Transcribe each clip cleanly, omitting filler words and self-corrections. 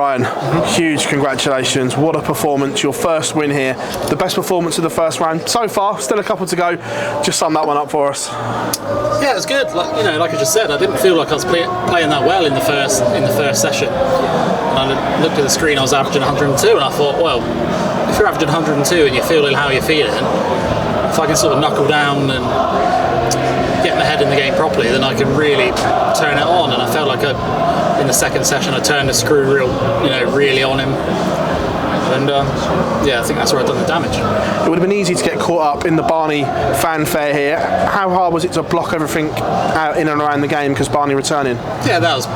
Ryan, huge congratulations. What a performance. Your first win here. The best performance of the first round so far. Still a couple to go. Just sum that one up for us. Yeah, it was good. Like I just said, I didn't feel like I was playing that well in the first session. And I looked at the screen, I was averaging 102, and I thought, well, if you're averaging 102 and you're feeling how you're feeling, if I can sort of knuckle down and get my head in the game properly, then I can really turn it on. And I felt like in the second session I turned the screw really on him. And I think that's where I've done the damage. It would have been easy to get caught up in the Barney fanfare here. How hard was it to block everything out in and around the game because Barney returning? Yeah, that was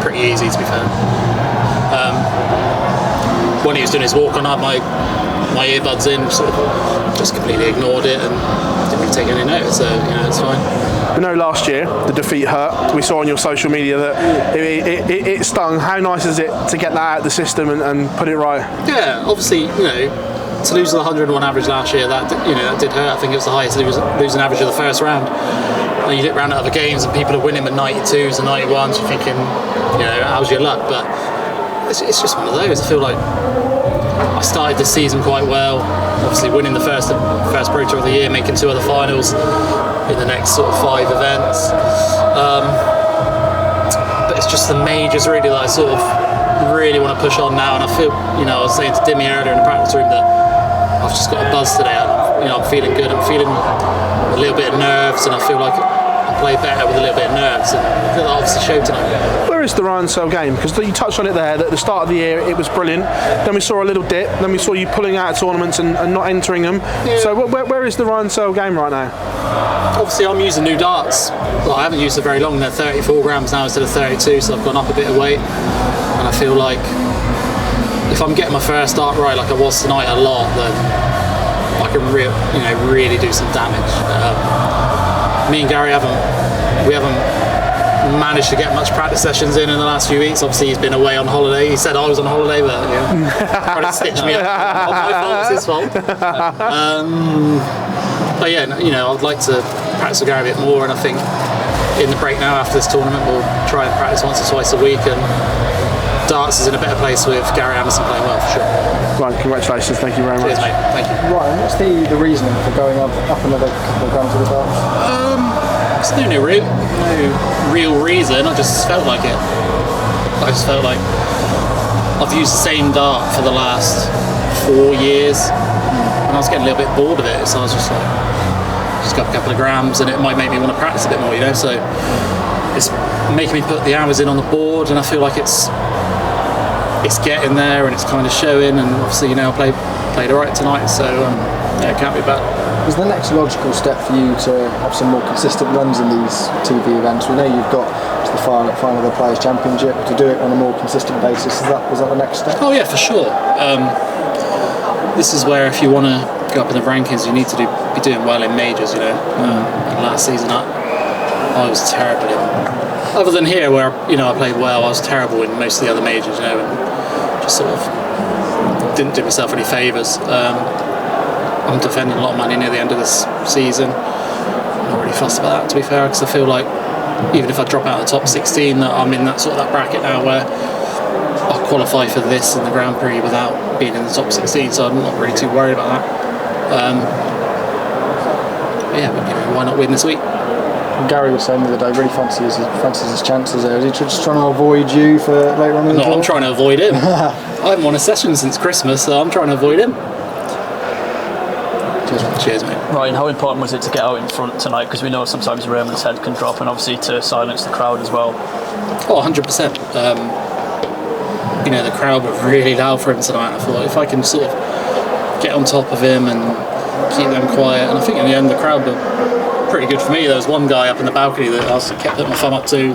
pretty easy, to be fair. When he was doing his walk on, I had my earbuds in, sort of just completely ignored it and didn't really take any notice, so it's fine. We know last year the defeat hurt. We saw on your social media that it stung. How nice is it to get that out of the system and put it right? Yeah, obviously, to lose the 101 average last year, that did hurt. I think it was the highest losing average of the first round. And you look around at other games and people are winning with 92s and 91s. You're thinking, how's your luck? But it's just one of those. I feel like I started this season quite well. Obviously, winning the first Pro Tour of the year, making 2 other finals in the next sort of 5 events. But it's just the majors really that I sort of really want to push on now. And I feel, I was saying to Dimmy earlier in the practice room that I've just got a buzz today. I'm feeling good. I'm feeling a little bit of nerves, and I feel like I play better with a little bit of nerves. And I feel that obviously showed tonight. Where is the Ryan Searle game? Because you touched on it there, that at the start of the year it was brilliant. Then we saw a little dip. Then we saw you pulling out of tournaments and not entering them. Yeah. So where is the Ryan Searle game right now? Obviously, I'm using new darts. Well, I haven't used it very long. They're 34 grams now instead of 32, so I've gone up a bit of weight. And I feel like if I'm getting my first dart right, like I was tonight a lot, then I can really do some damage. Me and Gary haven't managed to get much practice sessions in the last few weeks. Obviously, he's been away on holiday. He said I was on holiday, but trying to stitch me up. Not my fault, it's his fault. But I'd like to practice with Gary a bit more, and I think in the break now after this tournament we'll try and practice once or twice a week, and darts is in a better place with Gary Anderson playing well, for sure. Right, congratulations, thank you very much. Cheers, mate. Thank you. Ryan, what's the reason for going up another couple of grams of the darts? There's no real reason. I just felt like it. I just felt like I've used the same dart for the last 4 years, and I was getting a little bit bored of it. So I was just got a couple of grams, and it might make me want to practice a bit more. So it's making me put the hours in on the board, and I feel like it's getting there and it's kind of showing. And obviously, I played alright tonight, so it can't be bad. Is the next logical step for you to have some more consistent runs in these TV events? We know you've got to the final of the Players' Championship. To do it on a more consistent basis, is that the next step? Oh yeah, for sure. This is where if you want to go up in the rankings, you need to be doing well in majors. And last season I was terrible in. Other than here, where I played well, I was terrible in most of the other majors. And just sort of didn't do myself any favours. I'm defending a lot of money near the end of this season. I'm not really fussed about that, to be fair, because I feel like even if I drop out of the top 16, that I'm in that bracket now where I'll qualify for this in the Grand Prix without being in the top 16, so I'm not really too worried about that. But why not win this week? Gary was saying the other day, really fancies his chances there. Is he just trying to avoid you for later on in the tour? I'm trying to avoid him. I haven't won a session since Christmas, so I'm trying to avoid him. Cheers, mate. Ryan, how important was it to get out in front tonight? Because we know sometimes Raymond's head can drop, and obviously to silence the crowd as well. Oh, 100%. The crowd were really loud for him tonight. I thought if I can sort of get on top of him and keep them quiet, and I think in the end the crowd were pretty good for me. There was one guy up in the balcony that I kept putting my thumb up to.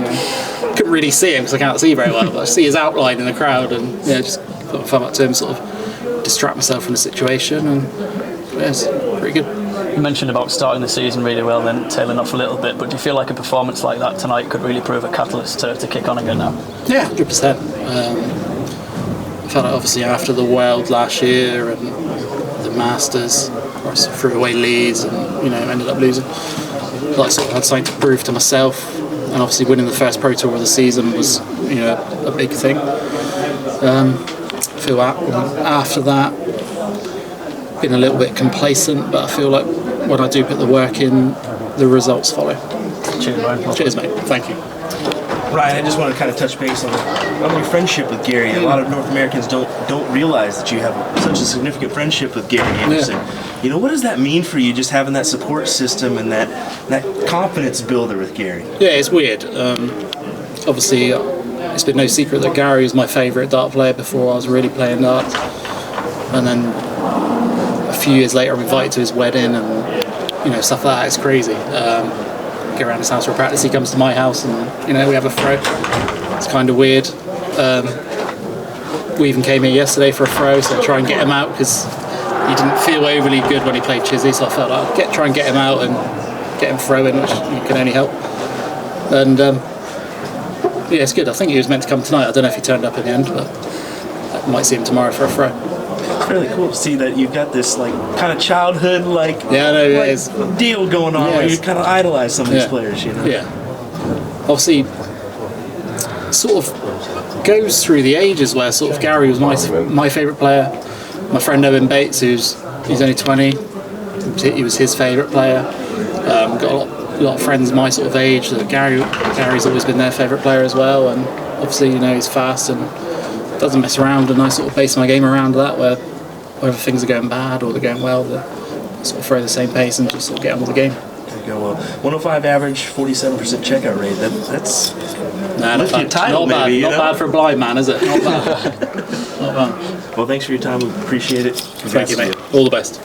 Couldn't really see him because I can't see very well, but I see his outline in the crowd, and just put my thumb up to him, sort of distract myself from the situation, and it's pretty good. You mentioned about starting the season really well, then tailing off a little bit, but do you feel like a performance like that tonight could really prove a catalyst to kick on again now? Yeah, 100%. I felt like obviously after the World last year and the Masters, I threw away leads and ended up losing. I sort of had something to prove to myself and obviously winning the first Pro Tour of the season was, you know, a big thing. I feel after that, been a little bit complacent, but I feel like when I do put the work in, the results follow. Cheers, Ryan. Cheers, mate. Thank you. Ryan, I just want to kind of touch base on your friendship with Gary. A lot of North Americans don't realize that you have such a significant friendship with Gary Anderson. Yeah. You know, what does that mean for you, just having that support system and that confidence builder with Gary? Yeah, it's weird. Obviously, it's been no secret that Gary was my favourite dart player before I was really playing darts. And then a few years later, I'm invited to his wedding and, you know, stuff like that. It's crazy. Get around his house for practice, he comes to my house and, you know, we have a throw. It's kind of weird. We even came here yesterday for a throw, so I try and get him out because he didn't feel overly good when he played Chizzy, so I felt like try and get him out and get him throwing, which can only help. And yeah, it's good. I think he was meant to come tonight. I don't know if he turned up in the end, but I might see him tomorrow for a throw. It's really cool to see that you've got this like kind of childhood deal going on where you kind of idolize some of these players, you know. Yeah. Obviously, sort of goes through the ages where sort of Gary was my favourite player. My friend Owen Bates, he's only 20, he was his favourite player. Got a lot of friends my sort of age. Gary's always been their favourite player as well, and obviously, you know, he's fast and doesn't mess around, and I sort of base my game around that, where whether things are going bad or they're going well, they sort of throw the same pace and just sort of get on with the game. There you go. Well, 105 average, 47% checkout rate. That's not bad. Title, not maybe, bad. Not bad for a blind man, is it? Not bad. Not bad. Well, thanks for your time. We appreciate it. Thank you, mate. All the best.